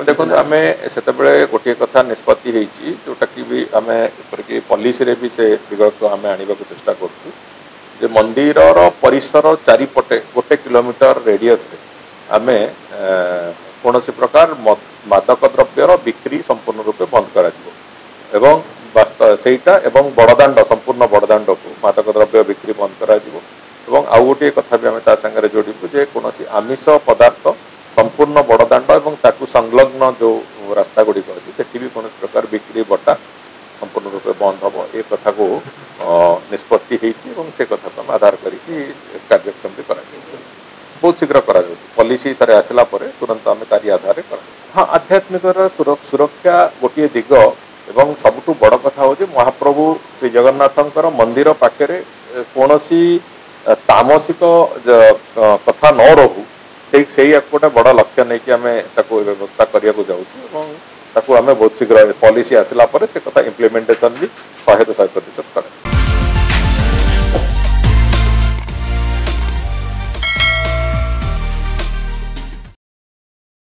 देखो आम से गोटे कथा निष्पत्ति जोटा कि भी आम पॉलिसी रे भी से दिग को आम आने को चेष्टा कर मंदिर परिसर चारिपटे 1 किलोमीटर रेडियस आम कौन प्रकार मादक द्रव्यर बिक्री संपूर्ण रूपे बंद कर बड़दाण्ड संपूर्ण बड़दाण्ड को मादक द्रव्य बिक्री बंद कर आउ गोटे कथा भी आम सागर जोड़ू जे कौन आमिष पदार्थ संपूर्ण बड़दाण्ड और ताकू संलग्न जो रास्ता गुड़िक अच्छी से भी कौन प्रकार बिक्री बटा संपूर्ण रूपे बंद हम ए कथा को निष्पत्ति से कथा को आधार करके कार्यक्रम भी कर बहुत शीघ्र करा पॉलिसी तारे आसला तुरंत आम तारी आधार कर हाँ आध्यात्मिक सुरक्षा गोटे दिग एवं सबुठु बड़ कथा हूँ महाप्रभु श्री जगन्नाथंकर मंदिर पाखे कौन तामसिक कथा न रहू से गोटे बड़ लक्ष्य नहीं कि आम व्यवस्था करने को जाऊँ आम बहुत शीघ्र पॉलिसी आसला से कथा इम्प्लीमेंटेशन भी 100% करे।